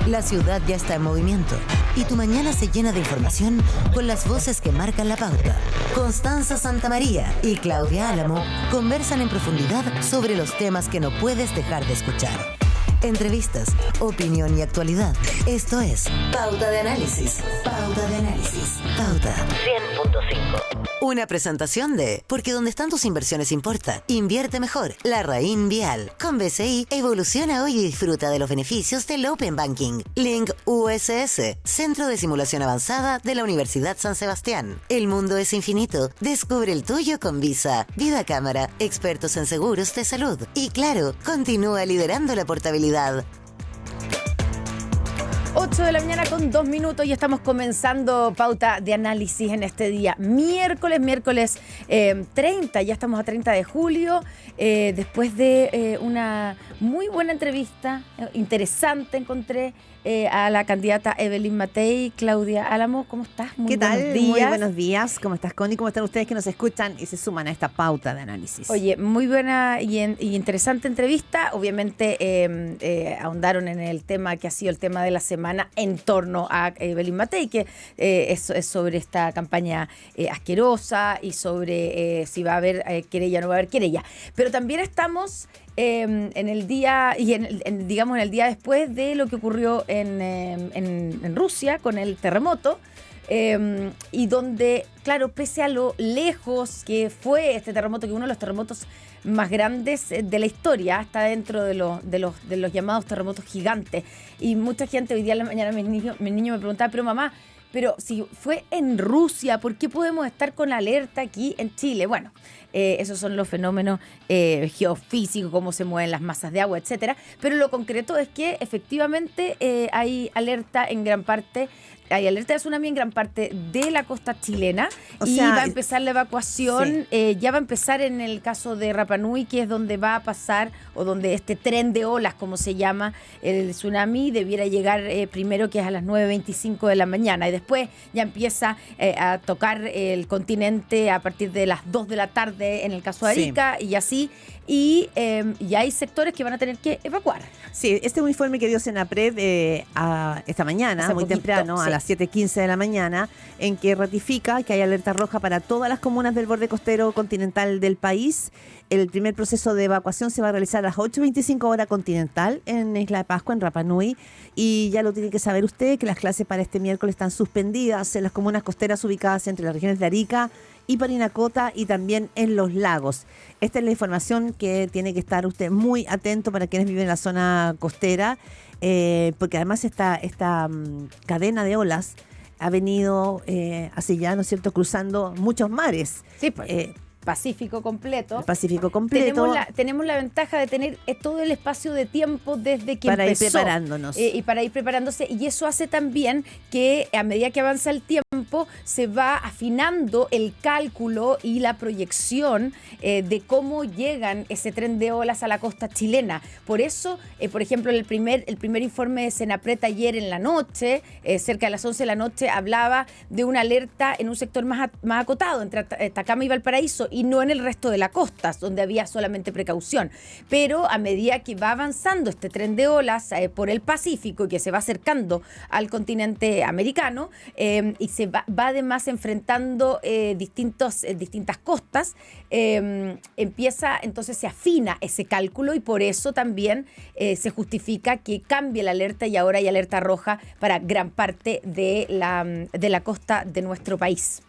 La ciudad ya está en movimiento y tu mañana se llena de información con las voces que marcan la pauta. Constanza Santamaría y Claudia Álamo conversan en profundidad sobre los temas que no puedes dejar de escuchar. Entrevistas, opinión y actualidad. Esto es Pauta de Análisis. Pauta de Análisis. Pauta 100.5. Una presentación de Porque donde están tus inversiones importa. Invierte mejor. Larraín Vial. Con BCI, evoluciona hoy y disfruta de los beneficios del Open Banking. Link USS. Centro de Simulación Avanzada de la Universidad San Sebastián. El mundo es infinito. Descubre el tuyo con Visa. Vida Cámara. Expertos en seguros de salud. Y claro, continúa liderando la portabilidad. 8 de la mañana con 2 minutos y estamos comenzando Pauta de Análisis en este día. Miércoles 30, ya estamos a 30 de julio, después de una muy buena entrevista, interesante encontré a la candidata Evelyn Matei. Claudia Álamo, ¿cómo estás? Muy buenos días. Muy buenos días. ¿Cómo estás, Connie? ¿Cómo están ustedes que nos escuchan y se suman a esta Pauta de Análisis? Oye, muy buena y interesante entrevista. Obviamente ahondaron en el tema que ha sido el tema de la semana en torno a Evelyn Matei, que es sobre esta campaña asquerosa y sobre si va a haber querella o no va a haber querella. Pero también estamos en el día y en el día después de lo que ocurrió en Rusia con el terremoto, y donde, claro, pese a lo lejos que fue este terremoto, que uno de los terremotos más grandes de la historia, está dentro de los llamados terremotos gigantes, y mucha gente hoy día en la mañana, mis niños me preguntaban, pero mamá, pero si fue en Rusia, ¿por qué podemos estar con alerta aquí en Chile? Bueno, esos son los fenómenos geofísicos, cómo se mueven las masas de agua, etcétera. Pero lo concreto es que efectivamente hay alerta en gran parte. Hay alerta de tsunami en gran parte de la costa chilena, va a empezar la evacuación, sí. Ya va a empezar en el caso de Rapa Nui, que es donde va a pasar, o donde este tren de olas, como se llama, el tsunami, debiera llegar primero, que es a las 9:25 de la mañana, y después ya empieza a tocar el continente a partir de las 2 de la tarde en el caso de Arica, sí. Y así, y hay sectores que van a tener que evacuar. Sí, este es un informe que dio Senapred esta mañana, muy temprano, sí. A las 7:15 de la mañana, en que ratifica que hay alerta roja para todas las comunas del borde costero continental del país. El primer proceso de evacuación se va a realizar a las 8:25 hora continental en Isla de Pascua, en Rapa Nui, y ya lo tiene que saber usted, que las clases para este miércoles están suspendidas en las comunas costeras ubicadas entre las regiones de Arica y Parinacota, y también en los lagos. Esta es la información que tiene que estar usted muy atento para quienes viven en la zona costera, porque además esta cadena de olas ha venido así ya, ¿no es cierto?, cruzando muchos mares. Sí, pues. Pacífico completo. El Pacífico completo. Tenemos la ventaja de tener todo el espacio de tiempo desde que para empezó. Ir preparándonos. Y para ir preparándose. Y eso hace también que a medida que avanza el tiempo se va afinando el cálculo y la proyección de cómo llegan ese tren de olas a la costa chilena. Por eso, por ejemplo, el primer informe de Senapred ayer en la noche, cerca de las 11 de la noche, hablaba de una alerta en un sector más acotado, entre Atacama y Valparaíso, y no en el resto de la costa, donde había solamente precaución. Pero a medida que va avanzando este tren de olas por el Pacífico y que se va acercando al continente americano, y se va además enfrentando distintas costas, empieza, entonces se afina ese cálculo, y por eso también se justifica que cambie la alerta, y ahora hay alerta roja para gran parte de la costa de nuestro país.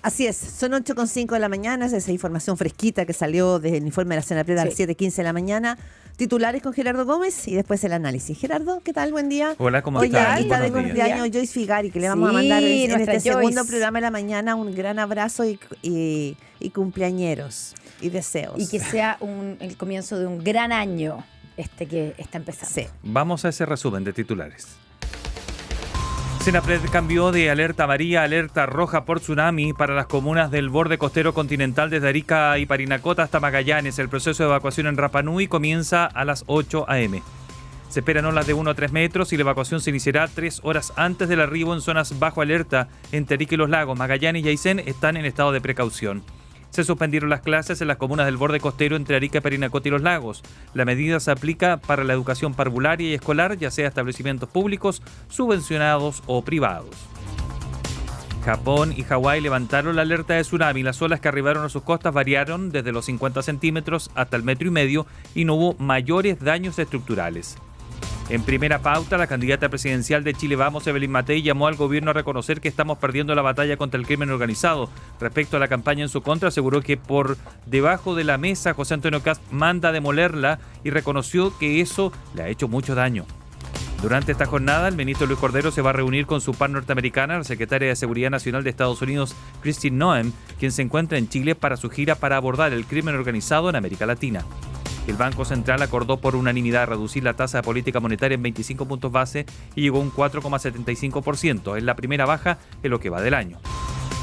Así es, son 8:05 de la mañana, es esa información fresquita que salió desde el informe de la Senapred a las 7:15 de la mañana. Titulares con Gerardo Gómez y después el análisis. Gerardo, ¿qué tal? Buen día. Hola, ¿cómo estás? Oye, está de cumpleaños Joyce Figari, que le vamos a mandar en este segundo programa de la mañana un gran abrazo y cumpleañeros y deseos. Y que sea el comienzo de un gran año que está empezando. Sí. Vamos a ese resumen de titulares. Senapred cambió de alerta amarilla a alerta roja por tsunami para las comunas del borde costero continental desde Arica y Parinacota hasta Magallanes. El proceso de evacuación en Rapa Nui comienza a las 8 a.m. Se esperan olas de 1 a 3 metros y la evacuación se iniciará 3 horas antes del arribo en zonas bajo alerta. En Arica y Los Lagos, Magallanes y Aysén están en estado de precaución. Se suspendieron las clases en las comunas del borde costero entre Arica, Parinacota y Los Lagos. La medida se aplica para la educación parvularia y escolar, ya sea establecimientos públicos, subvencionados o privados. Japón y Hawái levantaron la alerta de tsunami. Las olas que arribaron a sus costas variaron desde los 50 centímetros hasta el 1,5 metros y no hubo mayores daños estructurales. En primera pauta, la candidata presidencial de Chile Vamos, Evelyn Matei, llamó al gobierno a reconocer que estamos perdiendo la batalla contra el crimen organizado. Respecto a la campaña en su contra, aseguró que por debajo de la mesa José Antonio Kast manda demolerla y reconoció que eso le ha hecho mucho daño. Durante esta jornada, el ministro Luis Cordero se va a reunir con su par norteamericana, la secretaria de Seguridad Nacional de Estados Unidos, Christine Noem, quien se encuentra en Chile para su gira para abordar el crimen organizado en América Latina. El Banco Central acordó por unanimidad reducir la tasa de política monetaria en 25 puntos base y llegó a un 4,75%. Es la primera baja en lo que va del año.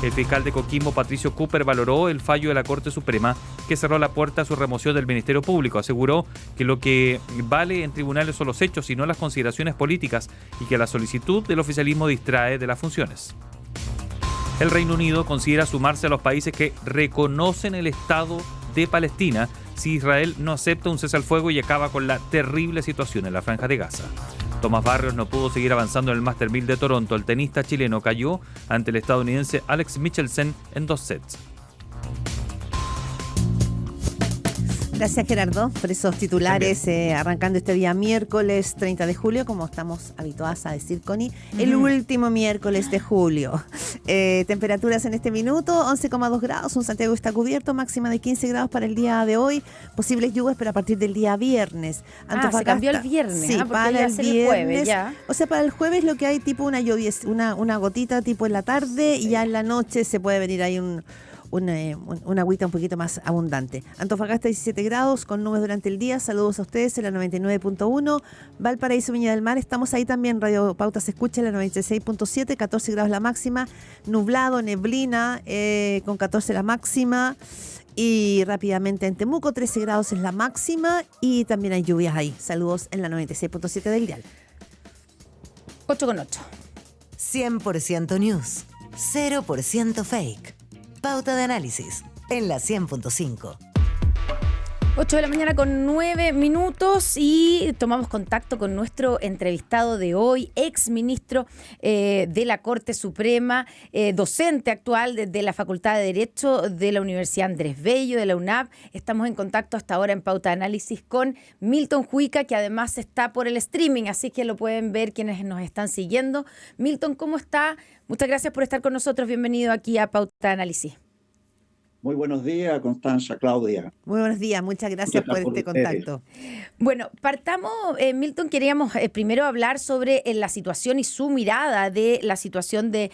El fiscal de Coquimbo, Patricio Cooper, valoró el fallo de la Corte Suprema que cerró la puerta a su remoción del Ministerio Público. Aseguró que lo que vale en tribunales son los hechos y no las consideraciones políticas y que la solicitud del oficialismo distrae de las funciones. El Reino Unido considera sumarse a los países que reconocen el Estado de Palestina si Israel no acepta un cese al fuego y acaba con la terrible situación en la Franja de Gaza. Tomás Barrios no pudo seguir avanzando en el Master 1000 de Toronto. El tenista chileno cayó ante el estadounidense Alex Michelsen en 2 sets. Gracias, Gerardo, por esos titulares, arrancando este día miércoles 30 de julio, como estamos habituadas a decir, Connie, el último miércoles de julio. Temperaturas en este minuto, 11,2 grados, un Santiago está cubierto, máxima de 15 grados para el día de hoy, posibles lluvias, pero a partir del día viernes. Se cambió el viernes, sí, para el viernes, jueves, ya. O sea, para el jueves lo que hay tipo una lluvia, una gotita tipo en la tarde, y ya en la noche se puede venir ahí una agüita un poquito más abundante. Antofagasta 17 grados con nubes durante el día. Saludos a ustedes en la 99.1. Valparaíso, Viña del Mar, estamos ahí también. Radio Pauta se escucha en la 96.7, 14 grados la máxima. Nublado, neblina, con 14 la máxima. Y rápidamente en Temuco 13 grados es la máxima y también hay lluvias ahí. Saludos en la 96.7 del dial. 8,8. 100% news, 0% fake. Pauta de análisis en la 100.5. 8 de la mañana con 9 minutos y tomamos contacto con nuestro entrevistado de hoy, ex ministro de la Corte Suprema, docente actual de la Facultad de Derecho de la Universidad Andrés Bello, de la UNAP. Estamos en contacto hasta ahora en Pauta de Análisis con Milton Juica, que además está por el streaming, así que lo pueden ver quienes nos están siguiendo. Milton, ¿cómo está? Muchas gracias por estar con nosotros. Bienvenido aquí a Pauta de Análisis. Muy buenos días, Constanza, Claudia. Muy buenos días, muchas gracias por este contacto. Bueno, partamos, Milton, queríamos primero hablar sobre la situación y su mirada de la situación del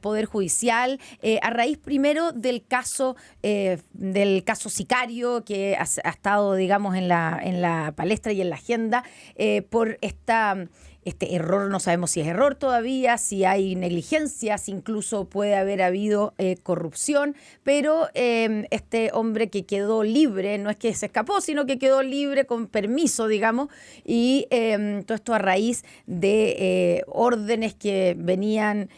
Poder Judicial, a raíz primero del caso sicario que ha estado, digamos, en la palestra y en la agenda por este error. No sabemos si es error todavía, si hay negligencia, si incluso puede haber habido corrupción, pero este hombre que quedó libre, no es que se escapó, sino que quedó libre con permiso, digamos, y todo esto a raíz de órdenes que venían,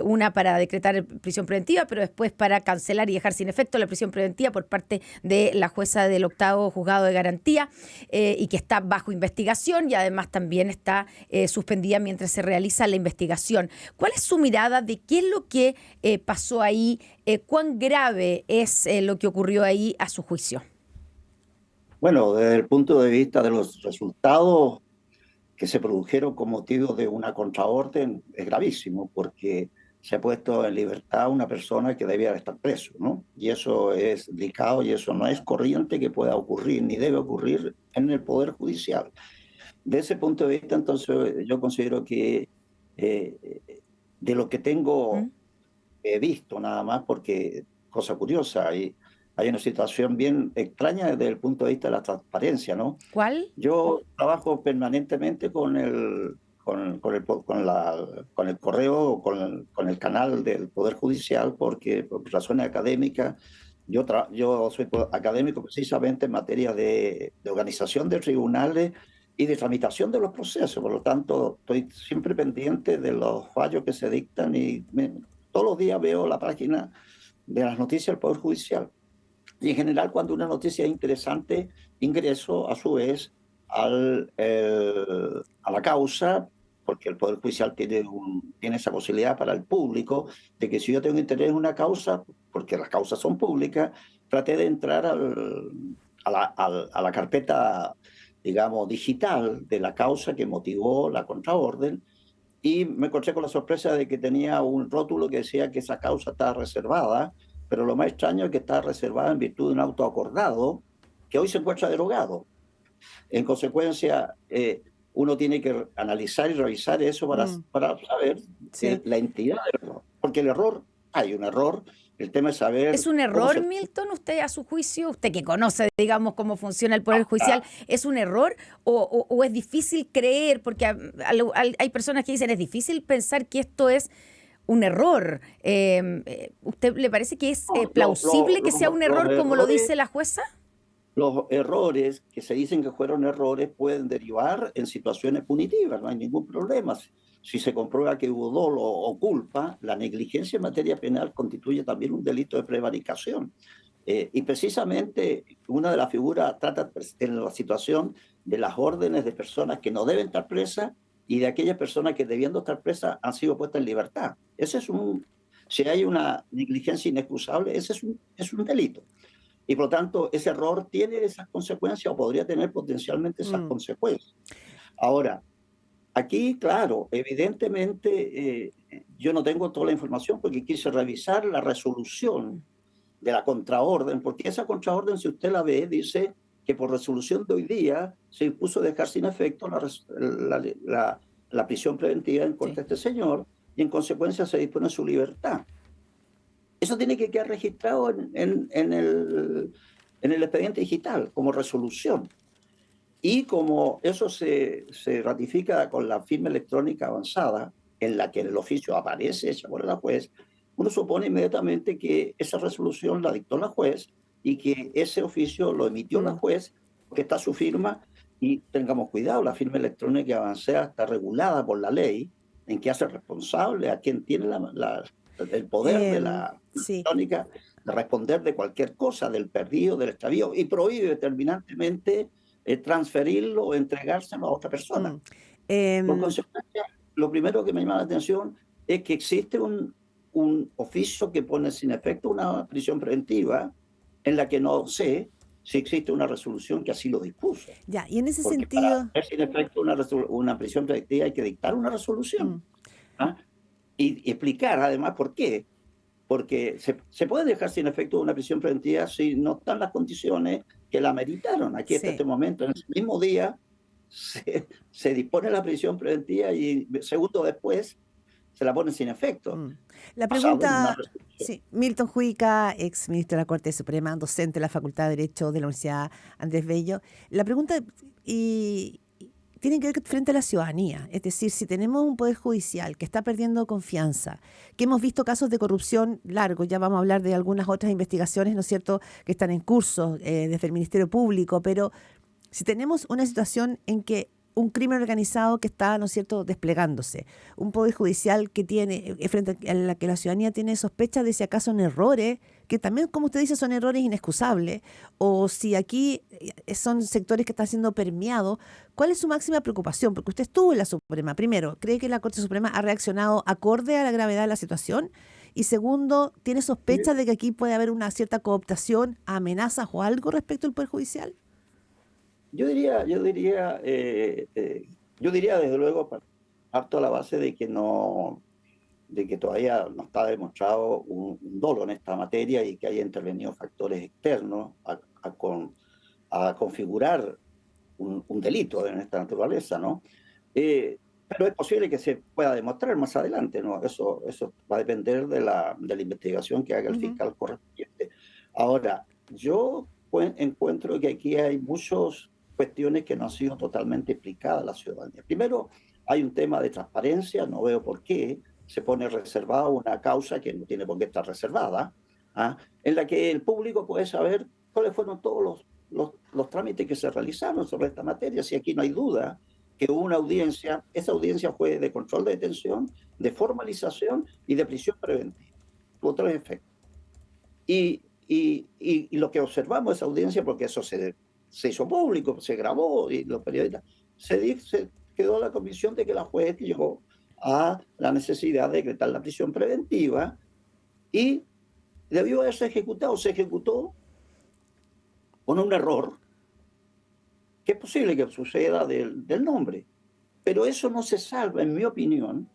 una para decretar prisión preventiva, pero después para cancelar y dejar sin efecto la prisión preventiva por parte de la jueza del 8º Juzgado de Garantía, y que está bajo investigación y además también está suspendida mientras se realiza la investigación. ¿Cuál es su mirada de qué es lo que pasó ahí? ¿Cuán grave es lo que ocurrió ahí a su juicio? Bueno, desde el punto de vista de los resultados que se produjeron con motivo de una contraorden, es gravísimo porque se ha puesto en libertad a una persona que debía estar preso, ¿no? Y eso es delicado y eso no es corriente que pueda ocurrir ni debe ocurrir en el Poder Judicial. De ese punto de vista, entonces, yo considero que de lo que tengo visto nada más, porque cosa curiosa, hay una situación bien extraña desde el punto de vista de la transparencia, ¿no? ¿Cuál? Yo trabajo permanentemente con el correo, con el canal del Poder Judicial, porque por razones académicas, yo soy académico precisamente en materia de organización de tribunales y de tramitación de los procesos. Por lo tanto, estoy siempre pendiente de los fallos que se dictan y todos los días veo la página de las noticias del Poder Judicial. Y en general, cuando una noticia es interesante, ingreso a su vez a la causa, porque el Poder Judicial tiene esa posibilidad para el público, de que si yo tengo interés en una causa, porque las causas son públicas, traté de entrar a la carpeta, digamos, digital de la causa que motivó la contraorden, y me encontré con la sorpresa de que tenía un rótulo que decía que esa causa estaba reservada, pero lo más extraño es que estaba reservada en virtud de un auto acordado que hoy se encuentra derogado. En consecuencia, uno tiene que analizar y revisar eso para saber la entidad del error. Porque hay un error. El tema es saber... ¿Es un error, Milton, usted a su juicio, usted que conoce, digamos, cómo funciona el Poder Judicial, es un error o es difícil creer? Porque hay personas que dicen, es difícil pensar que esto es un error. ¿Usted le parece que es plausible que sea un error como lo dice la jueza? Los errores que se dicen que fueron errores pueden derivar en situaciones punitivas, no hay ningún problema. Si se comprueba que hubo dolo o culpa, la negligencia en materia penal constituye también un delito de prevaricación. Y precisamente una de las figuras trata en la situación de las órdenes de personas que no deben estar presas y de aquellas personas que debiendo estar presas han sido puestas en libertad. Si hay una negligencia inexcusable, ese es un delito. Y por lo tanto, ese error tiene esas consecuencias o podría tener potencialmente esas consecuencias. Ahora, aquí, claro, evidentemente yo no tengo toda la información porque quise revisar la resolución de la contraorden, porque esa contraorden, si usted la ve, dice que por resolución de hoy día se impuso dejar sin efecto la prisión preventiva en contra de este señor y en consecuencia se dispone su libertad. Eso tiene que quedar registrado en el expediente digital como resolución. Y como eso se ratifica con la firma electrónica avanzada, en la que en el oficio aparece hecha por la juez, uno supone inmediatamente que esa resolución la dictó la juez y que ese oficio lo emitió la juez, que está su firma, y tengamos cuidado, la firma electrónica avanzada está regulada por la ley, en que hace responsable a quien tiene el poder de la electrónica de responder de cualquier cosa, del perdido, del extravío, y prohíbe terminantemente transferirlo o entregárselo a otra persona. Por consecuencia, lo primero que me llama la atención es que existe un oficio que pone sin efecto una prisión preventiva en la que no sé si existe una resolución que así lo dispuso. Ya, y en ese porque sentido... para poner sin efecto una prisión preventiva hay que dictar una resolución. Y explicar además por qué. Porque se puede dejar sin efecto una prisión preventiva si no están las condiciones que la meritaron. Aquí hasta este momento, en ese mismo día, se dispone la prisión preventiva y segundo después se la pone sin efecto. La pregunta, Milton Juica, ex ministro de la Corte Suprema, docente de la Facultad de Derecho de la Universidad Andrés Bello. La pregunta tiene que ver frente a la ciudadanía. Es decir, si tenemos un Poder Judicial que está perdiendo confianza, que hemos visto casos de corrupción largos, ya vamos a hablar de algunas otras investigaciones, ¿no es cierto?, que están en curso desde el Ministerio Público, pero si tenemos una situación en que un crimen organizado que está, ¿no es cierto?, desplegándose, un Poder Judicial que tiene, frente a la que la ciudadanía tiene sospechas de si acaso son errores, que también, como usted dice, son errores inexcusables, o si aquí son sectores que están siendo permeados, ¿cuál es su máxima preocupación? Porque usted estuvo en la Suprema. Primero, ¿cree que la Corte Suprema ha reaccionado acorde a la gravedad de la situación? Y segundo, ¿tiene sospechas de que aquí puede haber una cierta cooptación, amenazas o algo respecto al Poder Judicial? Yo diría desde luego, parto a la base de que todavía no está demostrado un dolo en esta materia y que haya intervenido factores externos a configurar un delito en esta naturaleza, ¿no? Pero es posible que se pueda demostrar más adelante, ¿no? Eso va a depender de la investigación que haga el fiscal correspondiente. Ahora, yo encuentro que aquí hay muchas cuestiones que no han sido totalmente explicadas a la ciudadanía. Primero, hay un tema de transparencia, no veo por qué se pone reservada una causa que no tiene por qué estar reservada, en la que el público puede saber cuáles fueron todos los trámites que se realizaron sobre esta materia. Si aquí no hay duda que hubo una audiencia, esa audiencia fue de control de detención, de formalización y de prisión preventiva. Hubo tres efectos. Y Y lo que observamos esa audiencia, porque eso se hizo público, se grabó, y los periodistas, se quedó la convicción de que la juez llegó a la necesidad de decretar la prisión preventiva y debió haberse ejecutado. Se ejecutó con un error, que es posible que suceda del nombre, pero eso no se salva, en mi opinión,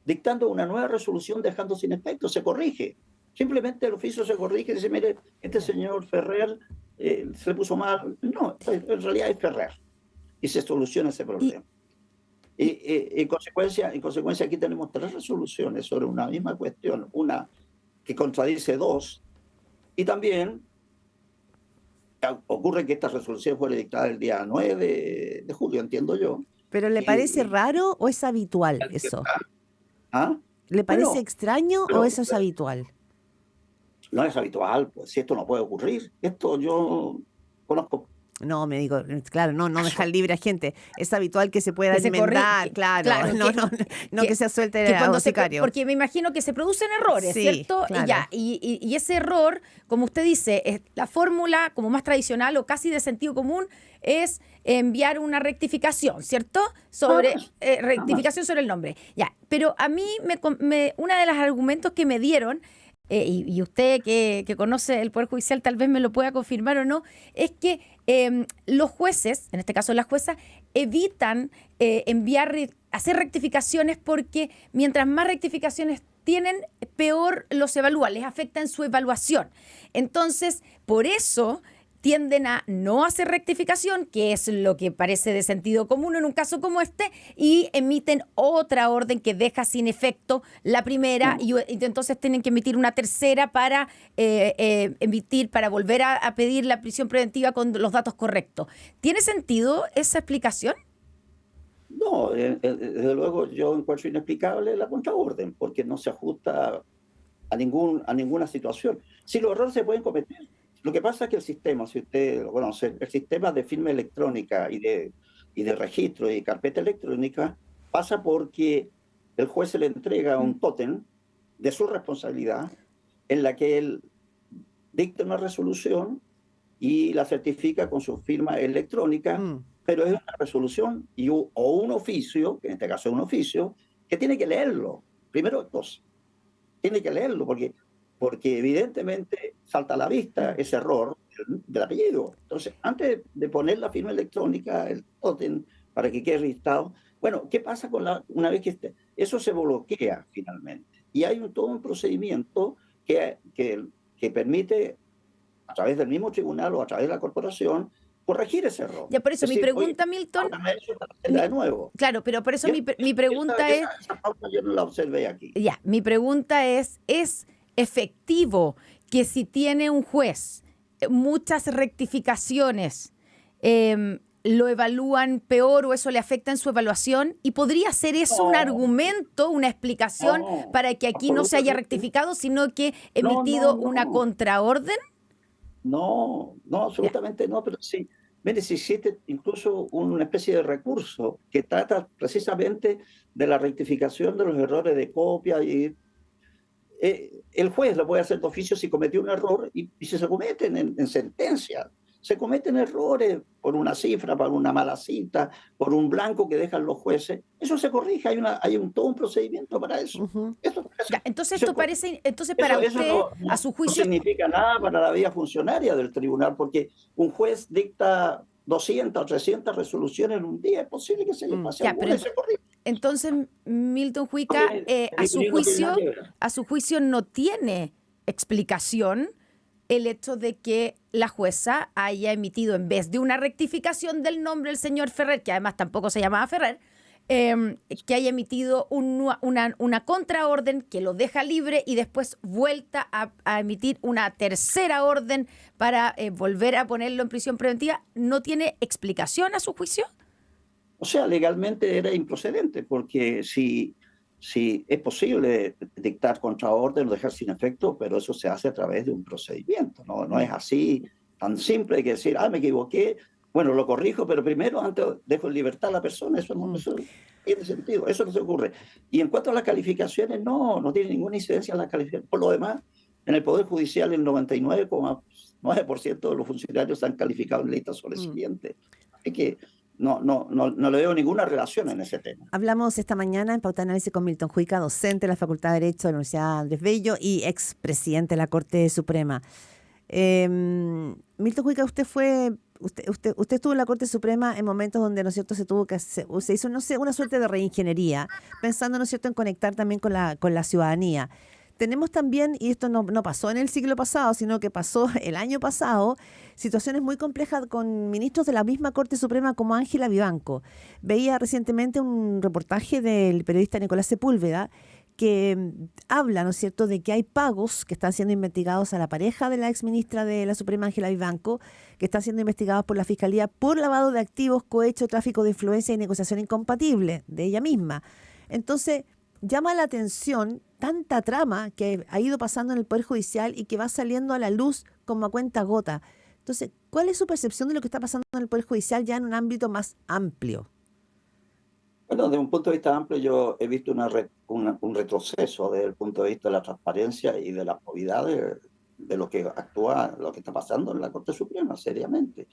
dictando una nueva resolución dejando sin efecto. Se corrige. Simplemente el oficio se corrige y dice, mire, este señor Ferrer se le puso mal. No, en realidad es Ferrer. Y se soluciona ese problema. En consecuencia, aquí tenemos 3 resoluciones sobre una misma cuestión. Una que contradice 2. Y también ocurre que esta resolución fue dictada el día 9 de julio, entiendo yo. ¿Pero le parece raro o es habitual eso? ¿Ah? ¿Le parece extraño o eso es habitual? No es habitual, pues si esto no puede ocurrir. Esto yo conozco. No, me digo, claro, no dejar libre a gente. Es habitual que se pueda enmendar, claro, no que se suelte a sicario. Porque me imagino que se producen errores, sí, ¿cierto? Claro. Y ese error, como usted dice, es la fórmula como más tradicional o casi de sentido común es enviar una rectificación, ¿cierto? Sobre rectificación sobre el nombre. Ya, pero a mí una de los argumentos que me dieron y usted que conoce el Poder Judicial tal vez me lo pueda confirmar o no, es que los jueces, en este caso las juezas, evitan hacer rectificaciones porque mientras más rectificaciones tienen, peor los evalúa, les afecta en su evaluación. Entonces, por eso tienden a no hacer rectificación, que es lo que parece de sentido común en un caso como este, y emiten otra orden que deja sin efecto la primera y entonces tienen que emitir una tercera para volver a pedir la prisión preventiva con los datos correctos. ¿Tiene sentido esa explicación? No, desde luego yo encuentro inexplicable la contraorden, porque no se ajusta a ninguna situación. Si los errores se pueden cometer. Lo que pasa es que el sistema, si usted lo conoce, el sistema de firma electrónica y de registro y carpeta electrónica pasa porque el juez se le entrega un tótem de su responsabilidad en la que él dicta una resolución y la certifica con su firma electrónica, pero es una resolución o un oficio, que en este caso es un oficio, que tiene que leerlo. Primero, tiene que leerlo porque evidentemente salta a la vista ese error del apellido. Entonces, antes de poner la firma electrónica, el tótem, para que quede registrado, bueno, ¿qué pasa una vez que eso se bloquea finalmente? Y hay todo un procedimiento que permite, a través del mismo tribunal o a través de la corporación, corregir ese error. Ya, por eso mi pregunta, Milton... de nuevo. Claro, pero por eso mi pregunta es... Esa pauta yo no la observé aquí. Ya, mi pregunta ¿es efectivo que si tiene un juez muchas rectificaciones lo evalúan peor o eso le afecta en su evaluación? ¿Y podría ser eso un argumento, una explicación para que aquí no se haya rectificado, sino que emitido una contraorden? No, absolutamente no, pero sí. Mire, si existe incluso una especie de recurso que trata precisamente de la rectificación de los errores de copia y el juez lo puede hacer de oficio si cometió un error y si se cometen en sentencia. Se cometen errores por una cifra, por una mala cita, por un blanco que dejan los jueces. Eso se corrige, hay todo un procedimiento para eso. Entonces esto parece, para usted, a su juicio... No significa nada para la vida funcionaria del tribunal, porque un juez dicta 200 o 300 resoluciones en un día. Es posible que se le pase alguna y se corrige. Entonces, Milton Juica, a su juicio no tiene explicación el hecho de que la jueza haya emitido, en vez de una rectificación del nombre del señor Ferrer, que además tampoco se llamaba Ferrer, que haya emitido una contraorden que lo deja libre y después vuelta a emitir una tercera orden para volver a ponerlo en prisión preventiva. ¿No tiene explicación a su juicio? O sea, legalmente era improcedente, porque si es posible dictar contraorden o dejar sin efecto, pero eso se hace a través de un procedimiento, no es así tan simple que decir, me equivoqué, bueno, lo corrijo, pero primero antes dejo en libertad a la persona. Eso no tiene sentido, eso no se ocurre. Y en cuanto a las calificaciones, no tiene ninguna incidencia en las calificaciones. Por lo demás, En el Poder Judicial el 99,9% de los funcionarios están calificados en listas sobresalientes. Así que no le veo ninguna relación en ese tema. Hablamos esta mañana en Pauta de Análisis con Milton Juica, docente de la Facultad de Derecho de la Universidad Andrés Bello y expresidente de la Corte Suprema. Milton Juica, usted estuvo en la Corte Suprema en momentos donde, ¿no es cierto?, se hizo, no sé, una suerte de reingeniería, pensando, ¿no es cierto?, en conectar también con la ciudadanía. Tenemos también, y esto no pasó en el siglo pasado, sino que pasó el año pasado, situaciones muy complejas con ministros de la misma Corte Suprema como Ángela Vivanco. Veía recientemente un reportaje del periodista Nicolás Sepúlveda que habla, ¿no es cierto?, de que hay pagos que están siendo investigados a la pareja de la exministra de la Suprema, Ángela Vivanco, que están siendo investigados por la Fiscalía por lavado de activos, cohecho, tráfico de influencia y negociación incompatible de ella misma. Entonces, llama la atención tanta trama que ha ido pasando en el Poder Judicial y que va saliendo a la luz como a cuenta gota. Entonces, ¿cuál es su percepción de lo que está pasando en el Poder Judicial ya en un ámbito más amplio? Bueno, desde un punto de vista amplio yo he visto un retroceso desde el punto de vista de la transparencia y de la probidad de lo que lo que está pasando en la Corte Suprema, seriamente.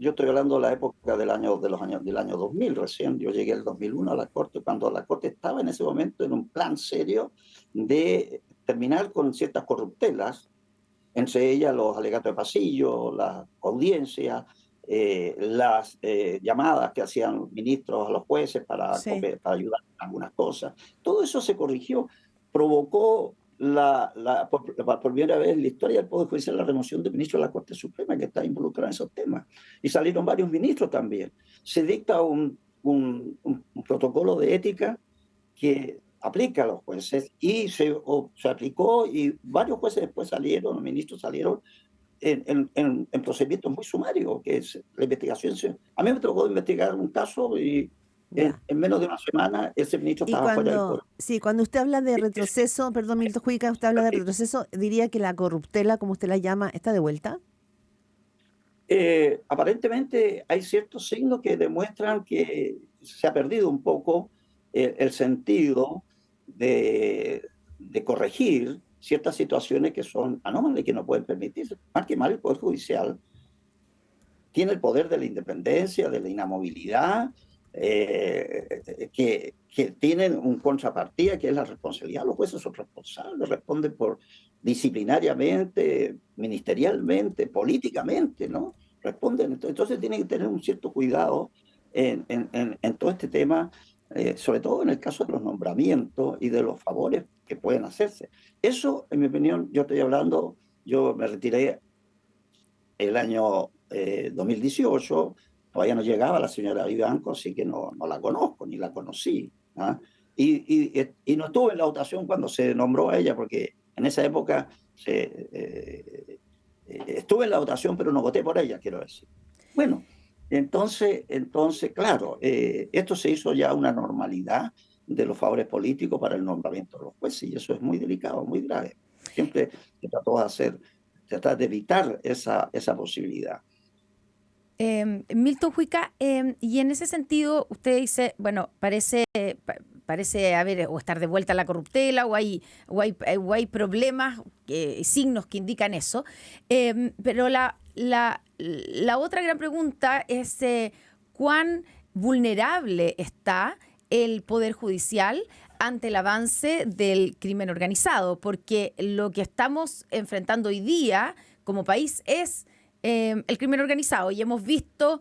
Yo estoy hablando de la época del año 2000 recién, yo llegué el 2001 a la Corte, cuando la Corte estaba en ese momento en un plan serio de terminar con ciertas corruptelas, entre ellas los alegatos de pasillo, las audiencias, las llamadas que hacían ministros a los jueces para ayudar en algunas cosas. Todo eso se corrigió, provocó por primera vez en la historia del Poder Judicial la remoción de ministros de la Corte Suprema que está involucrada en esos temas. Y salieron varios ministros también. Se dicta un protocolo de ética que aplica a los jueces y se aplicó y varios jueces después salieron, los ministros salieron en procedimientos muy sumarios, que es la investigación. A mí me tocó investigar un caso y en menos de una semana ese ministro estaba fuera del poder. Sí, cuando usted habla de retroceso, perdón, Milton Juica, usted habla de retroceso, diría que la corruptela, como usted la llama, ¿está de vuelta? Aparentemente hay ciertos signos que demuestran que se ha perdido un poco el sentido de corregir ciertas situaciones que son anómalas y que no pueden permitirse. Más que mal, el Poder Judicial tiene el poder de la independencia, de la inamovilidad, que tienen un contrapartida que es la responsabilidad. Los jueces son responsables, responden disciplinariamente, ministerialmente, políticamente, ¿no? Responden. Entonces tienen que tener un cierto cuidado en todo este tema, sobre todo en el caso de los nombramientos y de los favores que pueden hacerse. Eso, en mi opinión, yo me retiré el año 2018, todavía no llegaba la señora Vivanco, así que no la conozco, ni la conocí. ¿Ah? Y no estuve en la votación cuando se nombró a ella, porque en esa época estuve en la votación, pero no voté por ella, quiero decir. Bueno, entonces claro, esto se hizo ya una normalidad de los favores políticos para el nombramiento de los jueces, y eso es muy delicado, muy grave. Siempre se trató de tratar de evitar esa posibilidad. Milton Juica, y en ese sentido usted dice, bueno, parece haber o estar de vuelta la corruptela o hay problemas, signos que indican eso, pero la otra gran pregunta es cuán vulnerable está el Poder Judicial ante el avance del crimen organizado, porque lo que estamos enfrentando hoy día como país es el crimen organizado, y hemos visto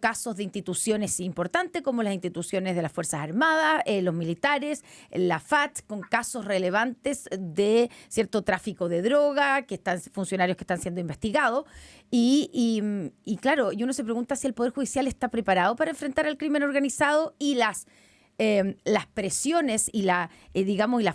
casos de instituciones importantes como las instituciones de las Fuerzas Armadas, los militares, la FAT, con casos relevantes de cierto tráfico de droga, funcionarios que están siendo investigados, y claro, y uno se pregunta si el Poder Judicial está preparado para enfrentar al crimen organizado y las presiones y la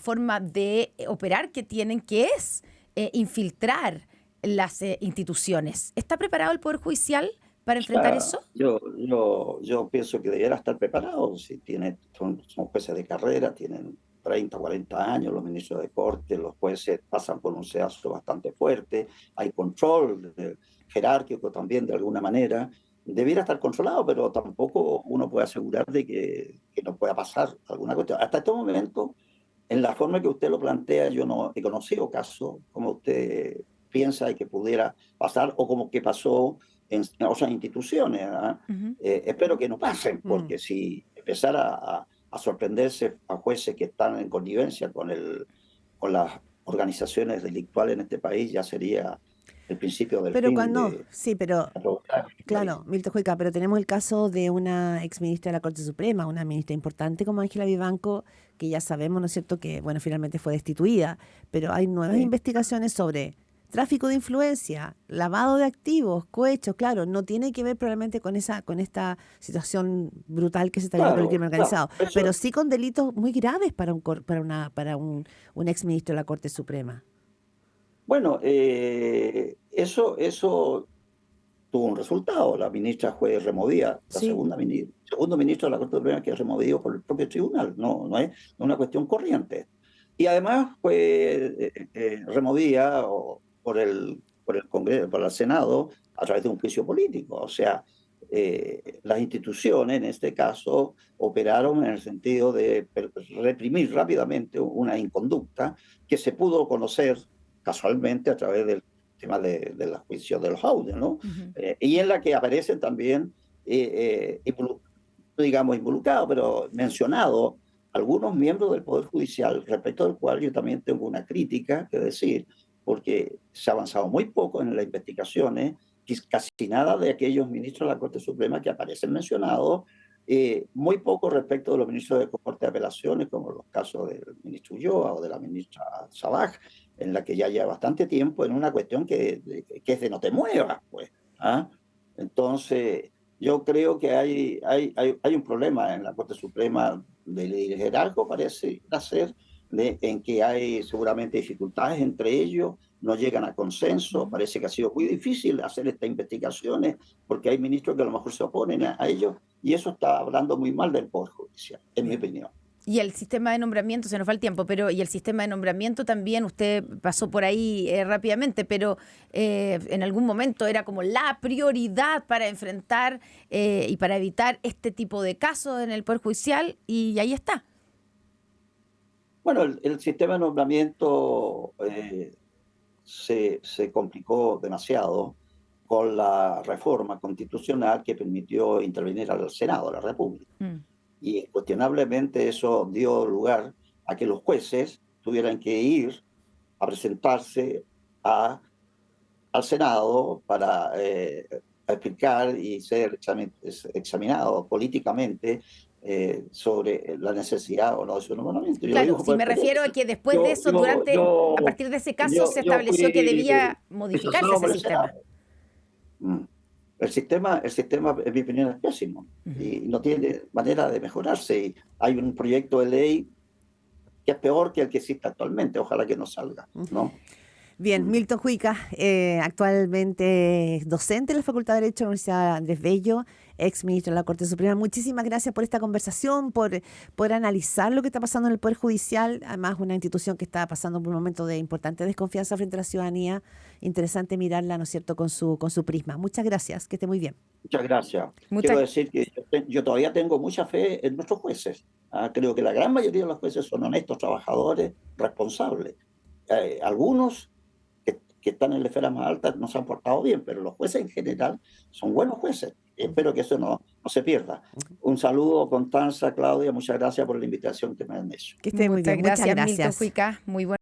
forma de operar que tienen, que es infiltrar las instituciones. ¿Está preparado el Poder Judicial para enfrentar eso? Yo pienso que debiera estar preparado. Si son jueces de carrera, tienen 30, 40 años, los ministros de corte, los jueces pasan por un sedazo bastante fuerte, hay control jerárquico también de alguna manera. Debiera estar controlado, pero tampoco uno puede asegurar de que no pueda pasar alguna cuestión. Hasta este momento, en la forma que usted lo plantea, yo no he conocido casos como usted piensa que pudiera pasar o como que pasó en otras instituciones. Espero que no pasen, porque si empezara a sorprenderse a jueces que están en connivencia con las organizaciones delictuales en este país, ya sería el principio del fin claro, Milton Juica, pero tenemos el caso de una exministra de la Corte Suprema, una ministra importante como Ángela Vivanco, que ya sabemos, ¿no es cierto?, que bueno, finalmente fue destituida, pero hay nuevas investigaciones sobre tráfico de influencia, lavado de activos, cohechos. Claro, no tiene que ver probablemente con esta situación brutal que se está viendo con el crimen organizado, pero sí con delitos muy graves para un exministro de la Corte Suprema. Bueno, eso tuvo un resultado. La ministra fue removida, segundo ministro de la Corte Suprema que es removido por el propio tribunal, no es una cuestión corriente. Y además fue removida por el Congreso, por el Senado, a través de un juicio político. O sea, las instituciones, en este caso, operaron en el sentido de reprimir rápidamente una inconducta que se pudo conocer casualmente a través del tema de la juicio de los audios, ¿no? Y en la que aparecen también, digamos involucrados, pero mencionados algunos miembros del Poder Judicial, respecto del cual yo también tengo una crítica que decir, porque se ha avanzado muy poco en las investigaciones, casi nada de aquellos ministros de la Corte Suprema que aparecen mencionados, muy poco respecto de los ministros de Corte de Apelaciones, como los casos del ministro Ulloa o de la ministra Sabaj, en la que ya lleva bastante tiempo en una cuestión que es de no te muevas, pues. Entonces, yo creo que hay un problema en la Corte Suprema de liderazgo, parece ser, en que hay seguramente dificultades entre ellos, no llegan a consenso, parece que ha sido muy difícil hacer estas investigaciones porque hay ministros que a lo mejor se oponen a ellos, y eso está hablando muy mal del Poder Judicial, en mi opinión. Y el sistema de nombramiento, se nos va el tiempo, pero y el sistema de nombramiento también, usted pasó por ahí rápidamente, pero en algún momento era como la prioridad para enfrentar y para evitar este tipo de casos en el Poder Judicial, y ahí está. Bueno, el sistema de nombramiento se complicó demasiado con la reforma constitucional que permitió intervenir al Senado de la República. Y cuestionablemente eso dio lugar a que los jueces tuvieran que ir a presentarse al Senado para explicar y ser examinados políticamente sobre la necesidad o no de su nombramiento. Claro, si me refiero a que después de eso, a partir de ese caso, se estableció que debía modificarse ese sistema. El sistema, en mi opinión, es pésimo y no tiene manera de mejorarse. Y hay un proyecto de ley que es peor que el que existe actualmente. Ojalá que no salga, ¿no? Bien, Milton Juica, actualmente docente en la Facultad de Derecho de la Universidad Andrés Bello, ex ministro de la Corte Suprema. Muchísimas gracias por esta conversación, por analizar lo que está pasando en el Poder Judicial, además una institución que está pasando por un momento de importante desconfianza frente a la ciudadanía. Interesante mirarla, ¿no es cierto?, con su prisma. Muchas gracias, que esté muy bien. Muchas gracias. Quiero decir que yo todavía tengo mucha fe en nuestros jueces. Creo que la gran mayoría de los jueces son honestos, trabajadores, responsables. Algunos que están en la esfera más alta no se han portado bien, pero los jueces en general son buenos jueces. Espero que eso no se pierda. Un saludo, Constanza, Claudia, muchas gracias por la invitación que me han hecho. Que esté muy bien. Muchas gracias. Milton Juica, muy bueno.